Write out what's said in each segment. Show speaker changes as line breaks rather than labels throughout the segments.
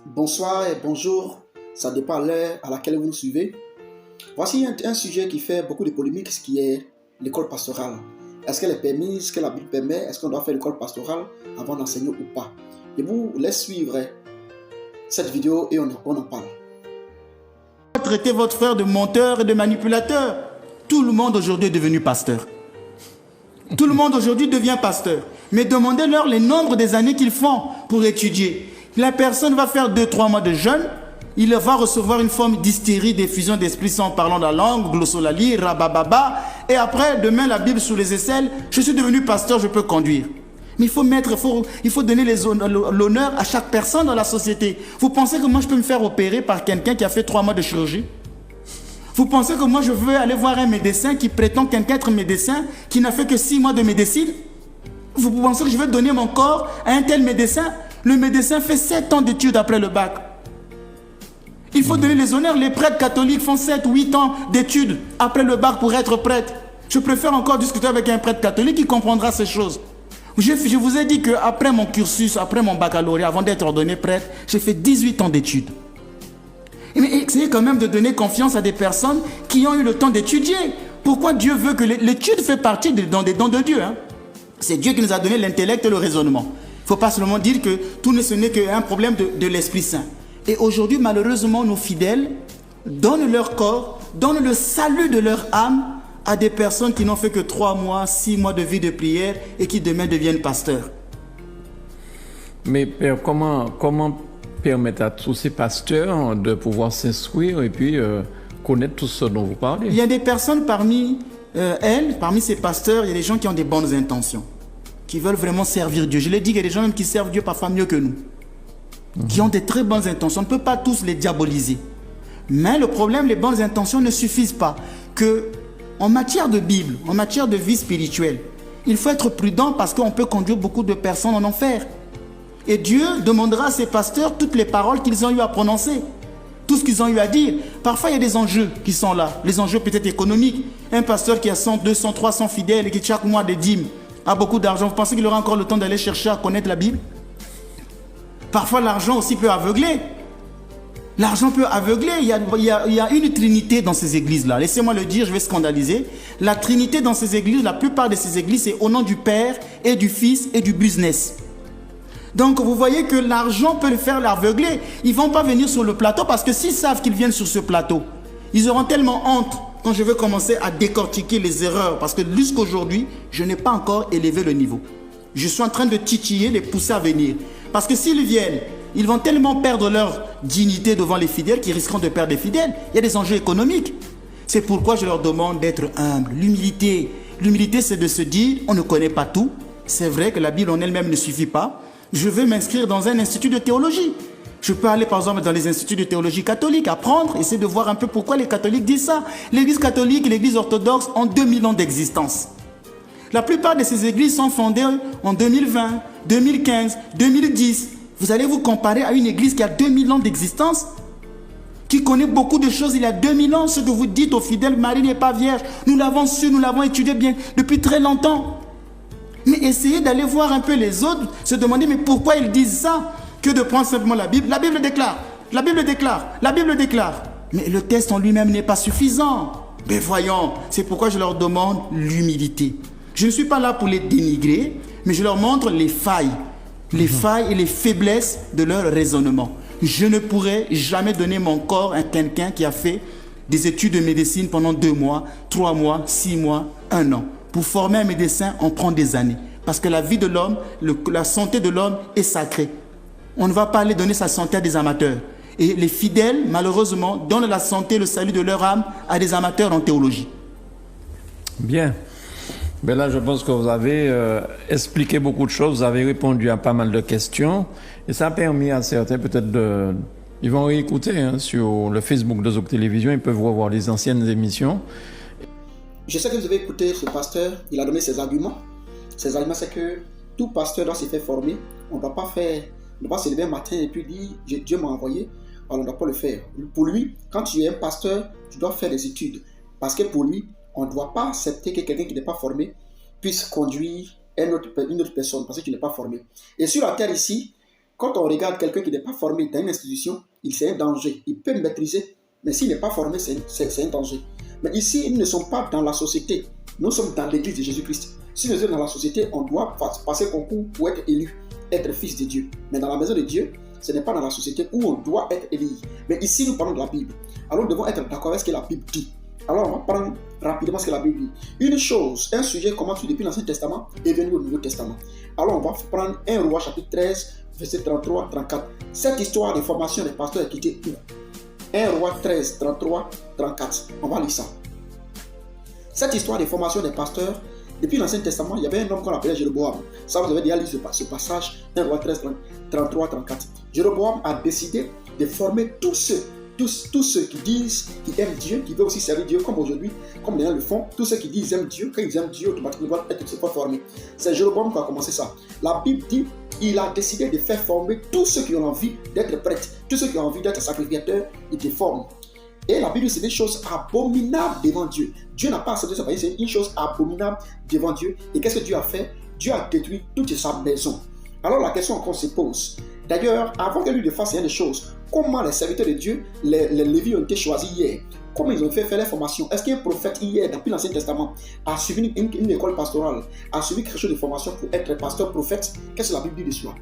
Bonsoir et bonjour, ça dépend de l'heure à laquelle vous nous suivez. Voici un sujet qui fait beaucoup de polémiques, ce qui est l'école pastorale. Est-ce qu'elle est permise, est-ce que la Bible permet, est-ce qu'on doit faire l'école pastorale avant d'enseigner ou pas? Je vous laisse suivre cette vidéo et on en parle.
Traitez votre frère de menteur et de manipulateur. Tout le monde aujourd'hui est devenu pasteur. Tout le monde aujourd'hui devient pasteur. Mais demandez-leur le nombre des années qu'ils font pour étudier. La personne va faire 2-3 mois de jeûne, il va recevoir une forme d'hystérie, d'effusion d'esprit sans en parlant la langue, glossolalie, rabababa, et après, demain, la Bible sous les aisselles, je suis devenu pasteur, je peux conduire. Mais il faut donner l'honneur à chaque personne dans la société. Vous pensez que moi, je peux me faire opérer par quelqu'un qui a fait 3 mois de chirurgie? Vous pensez que moi, je veux aller voir un médecin qui prétend quelqu'un être médecin, qui n'a fait que 6 mois de médecine? Vous pensez que je vais donner mon corps à un tel médecin? Le médecin fait 7 ans d'études après le bac. Il faut donner les honneurs. Les prêtres catholiques font 7-8 ans d'études après le bac pour être prêtre. Je préfère encore discuter avec un prêtre catholique qui comprendra ces choses. Je vous ai dit qu'après mon cursus, après mon baccalauréat, avant d'être ordonné prêtre, j'ai fait 18 ans d'études. Mais essayez quand même de donner confiance à des personnes qui ont eu le temps d'étudier. Pourquoi Dieu veut que l'étude fait partie des dons de Dieu, hein? C'est Dieu qui nous a donné l'intellect et le raisonnement. Il ne faut pas seulement dire que tout ce n'est qu'un problème de l'Esprit Saint. Et aujourd'hui, malheureusement, nos fidèles donnent leur corps, donnent le salut de leur âme à des personnes qui n'ont fait que 3 mois, 6 mois de vie de prière et qui demain deviennent pasteurs.
Mais Père, comment permettre à tous ces pasteurs de pouvoir s'instruire et puis connaître tout ce dont vous parlez?
Il y a des personnes parmi ces pasteurs, il y a des gens qui ont des bonnes intentions, qui veulent vraiment servir Dieu. Je l'ai dit, il y a des gens même qui servent Dieu parfois mieux que nous, qui ont des très bonnes intentions. On ne peut pas tous les diaboliser. Mais le problème, les bonnes intentions ne suffisent pas. En matière de Bible, en matière de vie spirituelle, il faut être prudent parce qu'on peut conduire beaucoup de personnes en enfer. Et Dieu demandera à ses pasteurs toutes les paroles qu'ils ont eu à prononcer, tout ce qu'ils ont eu à dire. Parfois, il y a des enjeux qui sont là, les enjeux peut-être économiques. Un pasteur qui a 100, 200, 300 fidèles et qui chaque mois des dîmes, a beaucoup d'argent, vous pensez qu'il aura encore le temps d'aller chercher à connaître la Bible? Parfois, l'argent aussi peut aveugler. L'argent peut aveugler. Il y a une trinité dans ces églises-là. Laissez-moi le dire, je vais scandaliser. La trinité dans ces églises, la plupart de ces églises, c'est au nom du Père et du Fils et du business. Donc, vous voyez que l'argent peut le faire l'aveugler. Ils ne vont pas venir sur le plateau parce que s'ils savent qu'ils viennent sur ce plateau, ils auront tellement honte quand je vais commencer à décortiquer les erreurs, parce que jusqu'aujourd'hui, je n'ai pas encore élevé le niveau. Je suis en train de titiller, les pousser à venir. Parce que s'ils viennent, ils vont tellement perdre leur dignité devant les fidèles qu'ils risqueront de perdre les fidèles. Il y a des enjeux économiques. C'est pourquoi je leur demande d'être humbles. L'humilité. L'humilité, c'est de se dire, on ne connaît pas tout. C'est vrai que la Bible en elle-même ne suffit pas. Je veux m'inscrire dans un institut de théologie. Je peux aller par exemple dans les instituts de théologie catholique, apprendre, essayer de voir un peu pourquoi les catholiques disent ça. L'église catholique et l'église orthodoxe ont 2000 ans d'existence. La plupart de ces églises sont fondées en 2020, 2015, 2010. Vous allez vous comparer à une église qui a 2000 ans d'existence, qui connaît beaucoup de choses il y a 2000 ans. Ce que vous dites aux fidèles, Marie n'est pas vierge, nous l'avons su, nous l'avons étudié bien depuis très longtemps. Mais essayez d'aller voir un peu les autres, se demander mais pourquoi ils disent ça, que de prendre simplement la Bible. La Bible déclare, la Bible déclare, la Bible déclare. Mais le texte en lui-même n'est pas suffisant. Mais voyons, c'est pourquoi je leur demande l'humilité. Je ne suis pas là pour les dénigrer, mais je leur montre les failles et les faiblesses de leur raisonnement. Je ne pourrais jamais donner mon corps à quelqu'un qui a fait des études de médecine pendant 2 mois, 3 mois, 6 mois, 1 an. Pour former un médecin, on prend des années. Parce que la vie de l'homme, la santé de l'homme est sacrée. On ne va pas aller donner sa santé à des amateurs. Et les fidèles, malheureusement, donnent la santé, le salut de leur âme à des amateurs en théologie.
Bien. Ben là, je pense que vous avez expliqué beaucoup de choses, vous avez répondu à pas mal de questions. Et ça a permis à certains peut-être de... Ils vont réécouter sur le Facebook de Zouk Télévision, ils peuvent revoir les anciennes émissions.
Je sais que vous avez écouté ce pasteur, il a donné ses arguments. Ses arguments, c'est que tout pasteur doit se faire former. On ne doit pas se lever un matin et puis dire Dieu m'a envoyé, alors on ne doit pas le faire. Pour lui, quand tu es un pasteur, tu dois faire des études. Parce que pour lui, on ne doit pas accepter que quelqu'un qui n'est pas formé puisse conduire une autre personne parce que tu n'es pas formé. Et sur la terre ici, Quand on regarde quelqu'un qui n'est pas formé dans une institution, c'est un danger. Il peut le maîtriser, mais s'il n'est pas formé, c'est un danger. Mais ici, nous ne sommes pas dans la société. Nous sommes dans l'église de Jésus-Christ. Si nous sommes dans la société, on doit passer concours pour être élu, être fils de Dieu. Mais dans la maison de Dieu, ce n'est pas dans la société où on doit être élu. Mais ici, nous parlons de la Bible. Alors, nous devons être d'accord avec ce que la Bible dit. Alors, on va prendre rapidement ce que la Bible dit. Une chose, un sujet commencé depuis l'Ancien Testament est venu au Nouveau Testament. Alors, on va prendre 1 Roi chapitre 13, verset 33-34. Cette histoire de formation des pasteurs est quittée où? 1 Roi 13, 33-34. On va lire ça. Cette histoire de formation des pasteurs, depuis l'Ancien Testament, il y avait un homme qu'on appelait Jéroboam. Ça, vous avez déjà lu ce passage, 1 Roi 13, 33-34. Jéroboam a décidé de former tous ceux qui disent qu'ils aiment Dieu, qui veulent aussi servir Dieu, comme aujourd'hui, comme les gens le font. Tous ceux qui disent qu'ils aiment Dieu, quand ils aiment Dieu, automatiquement, ils vont être formés. C'est Jéroboam qui a commencé ça. La Bible dit il a décidé de faire former tous ceux qui ont envie d'être prêtres, tous ceux qui ont envie d'être sacrificateurs, il te forme. Et la Bible, c'est des choses abominables devant Dieu. Dieu n'a pas accepté ça, c'est une chose abominable devant Dieu. Et qu'est-ce que Dieu a fait? Dieu a détruit toute sa maison. Alors la question qu'on se pose, d'ailleurs, avant que lui ne fasse rien de choses, comment les serviteurs de Dieu, les Lévites ont été choisis hier? Comment ils ont fait la formation? Est-ce qu'un prophète hier, depuis l'Ancien Testament, a suivi une école pastorale, a suivi quelque chose de formation pour être pasteur prophète? Qu'est-ce que la Bible dit de cela?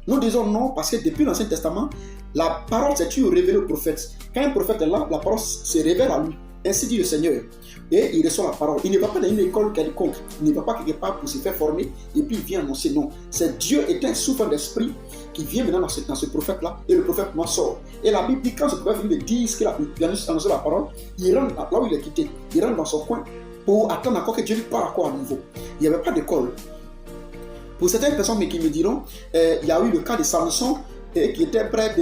Nous disons non parce que depuis l'Ancien Testament, la parole s'est toujours révélée au prophète. Quand un prophète est là, la parole se révèle à lui. Ainsi dit le Seigneur. Et il reçoit la parole. Il ne va pas dans une école quelconque. Il ne va pas quelque part pour se faire former et puis il vient annoncer. Non. C'est Dieu est un souffle d'esprit qui vient maintenant dans ce prophète-là et le prophète m'en sort. Et la Bible dit quand ce prophète lui dit qu'il a annoncé la parole, il rentre là où il est quitté. Il rentre dans son coin pour attendre encore que Dieu lui parle encore à nouveau. Il n'y avait pas d'école. Pour certaines personnes qui me diront, il y a eu le cas de Samson qui était près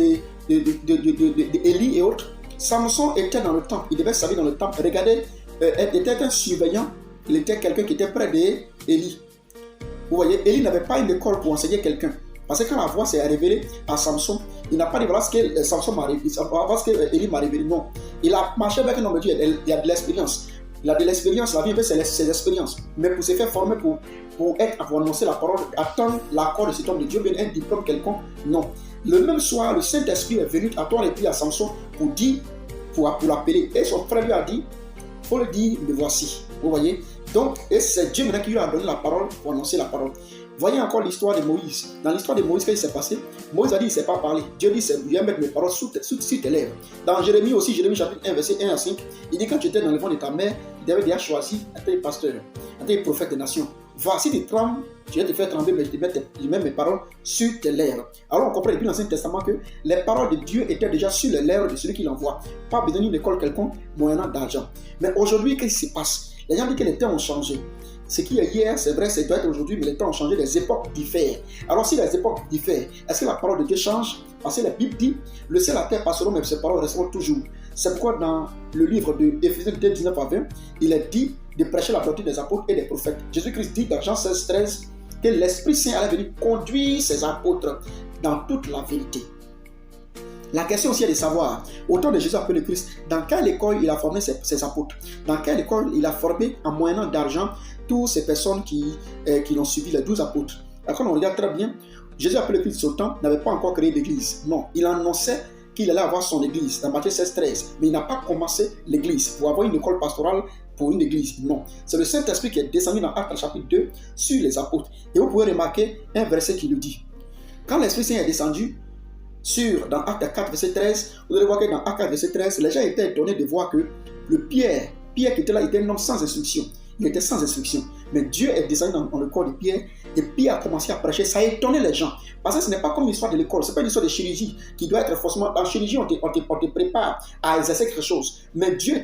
d'Élie et autres. Samson était dans le temple, il devait servir dans le temple. Regardez, il était un surveillant, il était quelqu'un qui était près d'Élie. Vous voyez, Élie n'avait pas une école pour enseigner quelqu'un. Parce que quand la voix s'est révélée à Samson, il n'a pas dit voilà ce que Samson m'a révélé, voilà ce que Élie m'a révélé. Non, il a marché avec un homme de Dieu, il a de l'expérience. Il a de l'expérience, la vie, c'est ses expériences. Mais pour se faire former, pour annoncer la parole, attendre l'accord de cet homme de Dieu, bien un diplôme quelconque, non. Le même soir, le Saint-Esprit est venu à toi et puis à Samson pour l'appeler. Et son frère lui a dit, il faut le dire, me voici. Vous voyez? Donc, et c'est Dieu maintenant qui lui a donné la parole pour annoncer la parole. Voyez encore l'histoire de Moïse. Dans l'histoire de Moïse, qu'est-ce qui s'est passé? Moïse a dit, il ne sait pas parler. Dieu dit, je viens mettre mes paroles sur tes lèvres. Dans Jérémie aussi, Jérémie chapitre 1, verset 1 à 5, il dit, quand tu étais dans le ventre de ta mère, il avait déjà choisi un tel pasteur, un tel prophète des nations. Voici des trembles, tu vas te faire trembler, mais je mets mes paroles sur tes lèvres. Alors on comprend depuis l'Ancien Testament que les paroles de Dieu étaient déjà sur les lèvres de celui qui l'envoie. Pas besoin d'une école quelconque, moyennant d'argent. Mais aujourd'hui, qu'est-ce qui se passe? Les gens disent que les temps ont changé. Ce qui est hier, c'est vrai, ça doit être aujourd'hui, mais les temps ont changé, les époques diffèrent. Alors si les époques diffèrent, est-ce que la parole de Dieu change? Parce que la Bible dit, le ciel et la terre passeront, mais ses paroles resteront toujours. C'est pourquoi dans le livre de Éphésiens 19 à 20, il est dit de prêcher la doctrine des apôtres et des prophètes. Jésus-Christ dit dans Jean 16, 13 que l'Esprit Saint allait venir conduire ses apôtres dans toute la vérité. La question aussi est de savoir, au temps de Jésus appelé le Christ, dans quelle école il a formé ses apôtres? Dans quelle école il a formé, en moyennant d'argent, toutes ces personnes qui l'ont suivi, les 12 apôtres? Alors quand on regarde très bien, Jésus appelé le Christ au temps n'avait pas encore créé l'église. Non, il annonçait qu'il allait avoir son église dans Matthieu 16, 13. Mais il n'a pas commencé l'église pour avoir une école pastorale pour une église. Non, c'est le Saint-Esprit qui est descendu dans Actes chapitre 2 sur les apôtres. Et vous pouvez remarquer un verset qui le dit. Quand l'Esprit Saint est descendu, dans Acte 4, verset 13, vous allez voir que dans Acte 4, verset 13, les gens étaient étonnés de voir que le Pierre qui était là était un homme sans instruction. Il était sans instruction. Mais Dieu est descendu dans le corps de Pierre et Pierre a commencé à prêcher. Ça a étonné les gens. Parce que ce n'est pas comme l'histoire de l'école. Ce n'est pas une histoire de chirurgie qui doit être forcément... Dans la chirurgie, on te prépare à exercer quelque chose. Mais Dieu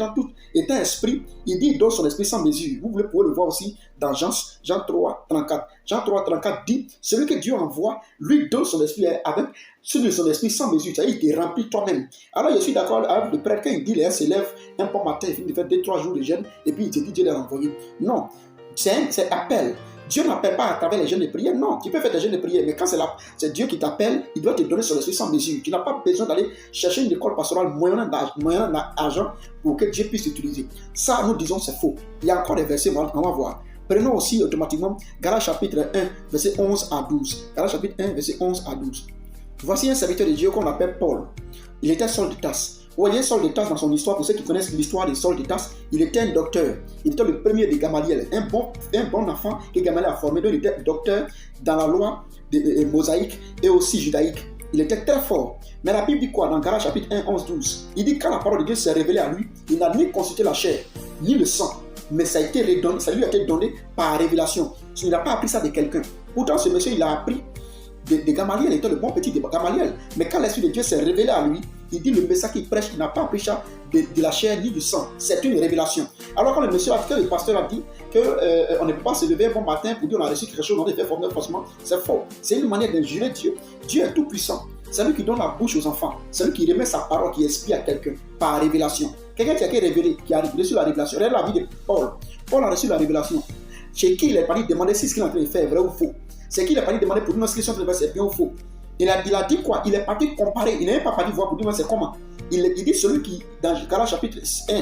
étant esprit, il dit il donne son esprit sans mesure. Vous pouvez le voir aussi dans Jean 3, 34. Jean 3, 34 dit, celui que Dieu envoie, lui donne son esprit avec son esprit sans mesure. C'est-à-dire qu'il te remplit toi-même. Alors je suis d'accord avec le prêtre quand il dit les uns se lèvent un bon matin, il finit de faire 2-3 jours de jeûne et puis il te dit Dieu l'a envoyé. Non, c'est appel. Dieu n'appelle pas à travers les jeûnes de prière. Non, tu peux faire des jeûnes de prière, mais quand c'est Dieu qui t'appelle, il doit te donner son esprit sans mesure. Tu n'as pas besoin d'aller chercher une école pastorale moyennant d'argent pour que Dieu puisse t'utiliser. Ça, nous disons, c'est faux. Il y a encore des versets, on va voir. Prenons aussi automatiquement Galates chapitre 1, verset 11 à 12. Galates chapitre 1, verset 11 à 12. Voici un serviteur de Dieu qu'on appelle Paul. Il était Saul de Tarse. Vous voyez Saul de Tarse dans son histoire, pour ceux qui connaissent l'histoire de Saul de Tarse, il était un docteur. Il était le premier de Gamaliel, un bon enfant que Gamaliel a formé. Donc il était docteur dans la loi mosaïque et aussi judaïque. Il était très fort. Mais la Bible dit quoi dans Galates chapitre 1, 11, 12? Il dit quand la parole de Dieu s'est révélée à lui, il n'a ni consulté la chair, ni le sang. Mais ça lui a été donné par révélation. Il n'a pas appris ça de quelqu'un. Pourtant, ce monsieur, il a appris de Gamaliel, il était le bon petit de Gamaliel. Mais quand l'Esprit de Dieu s'est révélé à lui, il dit le message qu'il prêche, il n'a pas appris ça de la chair ni du sang. C'est une révélation. Alors quand le pasteur a dit qu'on ne peut pas se lever un bon matin pour dire on a reçu quelque chose, on a fait former forcément, c'est faux. C'est une manière d'injurer Dieu. Dieu est tout puissant. C'est lui qui donne la bouche aux enfants. C'est lui qui remet sa parole, qui explique à quelqu'un par révélation. Quelqu'un qui a été révélé, qui a reçu la révélation. Regardez la vie de Paul. Paul a reçu la révélation. Chez qui il est parti demander si ce qu'il est en train de faire est vrai ou faux. C'est qui il est parti demander pour dire si ce qu'il est en train de faire c'est bien ou faux. Il a dit quoi? Il est parti comparer. Il n'est pas parti voir pour dire c'est comment. Il dit celui qui, dans Galates chapitre 1,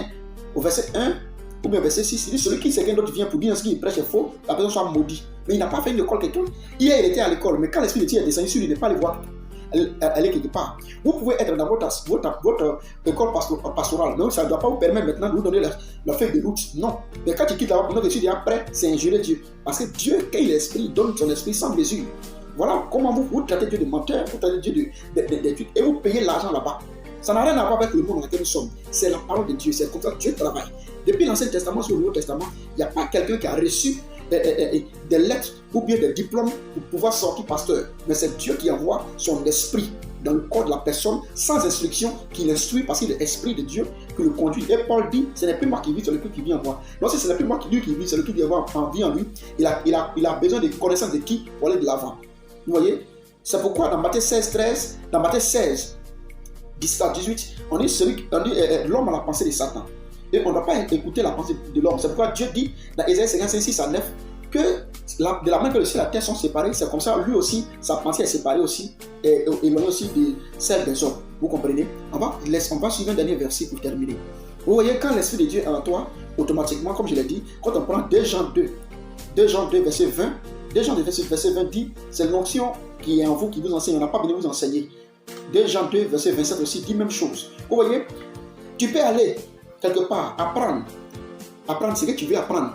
au verset 1 ou bien verset 6, il dit celui qui sait qu'un autre vient pour dire ce qu'il prêche est faux, la personne soit maudite. Mais il n'a pas fait une école quelqu'un. Hier il était à l'école, mais quand l'Esprit de Dieu est descendu sur lui, il n'est pas allé voir. Elle est quelque part. Vous pouvez être dans votre école pastorale, mais ça ne doit pas vous permettre maintenant de vous donner la feuille de route. Non. Mais quand tu quittes là-bas, pour que tu dis après, c'est injurer Dieu. Parce que Dieu, quand il est esprit, il donne son esprit sans mesure. Voilà comment vous traitez Dieu de menteur, vous traitez Dieu d'étude et vous payez l'argent là-bas. Ça n'a rien à voir avec le monde dans lequel nous sommes. C'est la parole de Dieu, c'est comme ça que Dieu travaille. Depuis l'Ancien Testament sur le Nouveau Testament, il n'y a pas quelqu'un qui a reçu des lettres ou bien des diplômes pour pouvoir sortir pasteur. Mais c'est Dieu qui envoie son esprit dans le corps de la personne sans instruction, qui l'instruit parce qu'il est l'esprit de Dieu qui le conduit. Et Paul dit, ce n'est plus moi qui vis, c'est le Christ qui vit en moi. Non, ce n'est plus moi qui vis, c'est le Christ qui vit en lui. Il a besoin de connaissance de qui pour aller de l'avant. Vous voyez? C'est pourquoi dans Matthieu 16, 13, dans Matthieu 16, 17 à 18, on dit l'homme a la pensée de Satan. Et on ne doit pas écouter la pensée de l'homme. C'est pourquoi Dieu dit dans Ésaïe 55, 6 à 9 que de la main que le ciel et la terre sont séparés, c'est comme ça, lui aussi, sa pensée est séparée aussi, et éloignée aussi de celle des hommes. Vous comprenez? On va suivre un dernier verset pour terminer. Vous voyez, quand l'Esprit de Dieu est en toi, automatiquement, comme je l'ai dit, quand on prend 2 Jean 2, verset 20, 2 Jean 2, verset 20 dit, c'est l'onction qui est en vous qui vous enseigne, on n'a pas besoin de vous enseigner. 2 Jean 2, verset 27 aussi dit même chose. Vous voyez, tu peux aller quelque part, apprendre ce que tu veux apprendre.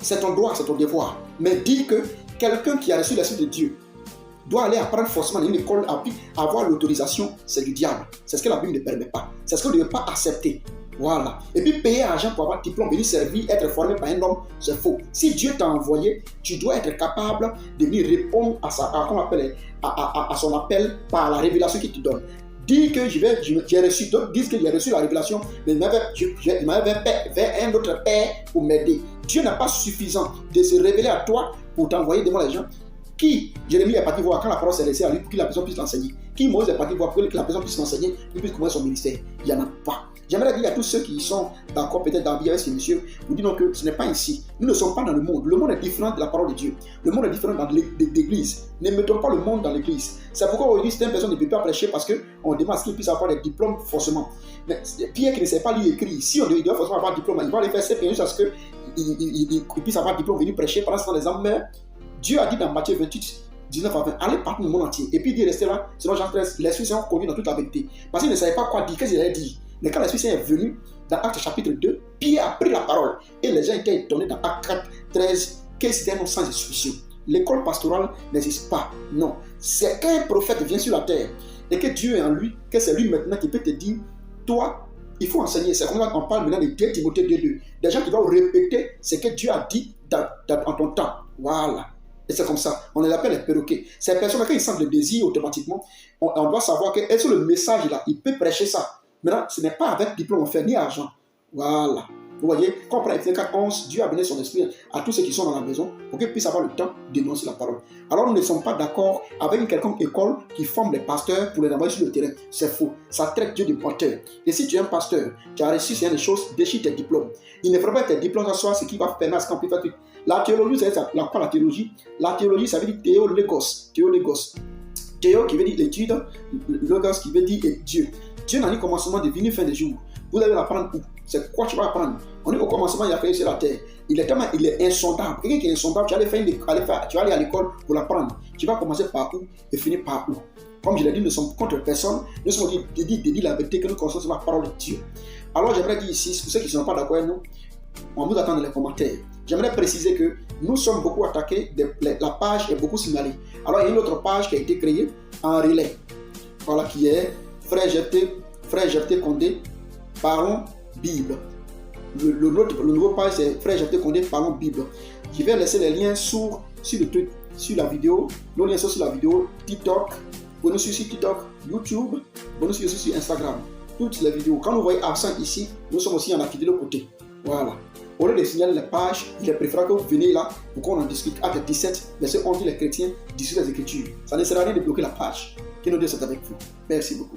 C'est ton droit, c'est ton devoir. Mais dis que quelqu'un qui a reçu l'Esprit de Dieu doit aller apprendre forcément dans une école, avoir l'autorisation, c'est du diable. C'est ce que la Bible ne permet pas. C'est ce qu'on ne veut pas accepter. Voilà. Et puis payer argent pour avoir un diplôme, venir servir, être formé par un homme, c'est faux. Si Dieu t'a envoyé, tu dois être capable de lui répondre à son appel par la révélation qu'il te donne. Dis que j'ai reçu, d'autres disent que j'ai reçu la révélation, mais il m'avait fait un autre père pour m'aider. Dieu n'est pas suffisant de se révéler à toi pour t'envoyer devant les gens. Qui Jérémie est parti voir quand la parole s'est laissée à lui pour que la personne puisse l'enseigner? Qui Moïse est parti voir pour que la personne puisse l'enseigner, pour puisse commencer son ministère? Il n'y en a pas. J'aimerais dire à tous ceux qui sont d'accord peut-être dans avec ce monsieur, vous disons que ce n'est pas ici. Nous ne sommes pas dans le monde. Le monde est différent de la parole de Dieu. Le monde est différent dans l'église. Ne mettons pas le monde dans l'église. C'est pourquoi aujourd'hui, certaines personnes ne peuvent pas prêcher parce qu'on demande à ce qu'ils puissent avoir des diplômes forcément. Mais Pierre qui ne sait pas lire et écrire, si on doit forcément avoir un diplôme, il va aller faire ses pays jusqu'à ce qu'il puisse avoir un diplôme, venir prêcher pendant ce temps les hommes meurent. Dieu a dit dans Matthieu 28, 19 à 20, allez partout dans le monde entier. Et puis il dit, restez là, selon Jean 13, l'Esprit Saint conduit dans toute la vérité. Parce qu'il ne savait pas quoi dire, qu'est-ce qu'il allait dire. Mais quand l'Esprit Saint est venu, dans Actes chapitre 2, Pierre a pris la parole. Et les gens étaient étonnés dans Actes 4, 13, que c'était un homme sans instruction. L'école pastorale n'existe pas. Non. C'est qu'un prophète vient sur la terre et que Dieu est en lui, que c'est lui maintenant qui peut te dire, toi, il faut enseigner. C'est comme ça qu'on parle maintenant de 2 Timothée 2.2. Des gens qui doivent répéter ce que Dieu a dit en ton temps. Voilà. Et c'est comme ça. On les appelle les perroquets. Ces personnes, quand ils sentent le désir automatiquement, on doit savoir que est-ce que le message là, il peut prêcher ça. Maintenant, ce n'est pas avec diplôme, on fait ni argent. Voilà. Vous voyez, quand on prend Ephésiens 4:11, Dieu a donné son esprit à tous ceux qui sont dans la maison pour qu'ils puissent avoir le temps d'énoncer la parole. Alors nous ne sommes pas d'accord avec une quelconque école qui forme les pasteurs pour les envoyer sur le terrain. C'est faux. Ça traite Dieu de menteur. Et si tu es un pasteur, tu as reçu des choses, déchire tes diplômes. Il ne faudrait pas que tes diplômes soient ce qui va permettre à ce qu'on puisse faire. La théologie, c'est quoi la théologie? La théologie, ça veut dire théologos. Théo qui veut dire l'étude, logos qui veut dire Dieu. Dieu n'a ni commencement de venir fin des jours. Vous allez l'apprendre où? C'est quoi tu vas apprendre? On dit au commencement, il a créé sur la terre. Il est insondable. Quelqu'un qui est insondable, tu vas aller à l'école pour l'apprendre. Tu vas commencer par où et finir par où? Comme je l'ai dit, nous sommes contre personne. Nous sommes de dire la vérité que nous connaissons sur la parole de Dieu. Alors j'aimerais dire ici, pour ceux qui ne sont pas d'accord avec nous, on vous attend dans les commentaires. J'aimerais préciser que nous sommes beaucoup attaqués, la page est beaucoup signalée. Alors il y a une autre page qui a été créée en relais. Voilà, qui est Frère Jephté Condé, Parlons Bible. Le nouveau page c'est Frère Jephté Condé, Parlons Bible. Je vais laisser les liens sur le truc, sur la vidéo. Nos liens sont sur la vidéo, TikTok. Vous nous suivez sur TikTok, YouTube, vous nous suivez aussi sur Instagram. Toutes les vidéos. Quand vous voyez absent ici, nous sommes aussi en activité de l'autre côté. Voilà. Au lieu de signaler les pages, il est préférable que vous veniez là pour qu'on en discute. Acte 17, verset 11, les chrétiens discutent les Écritures. Ça ne sert à rien de bloquer la page. Que nous Dieu soit avec vous. Merci beaucoup.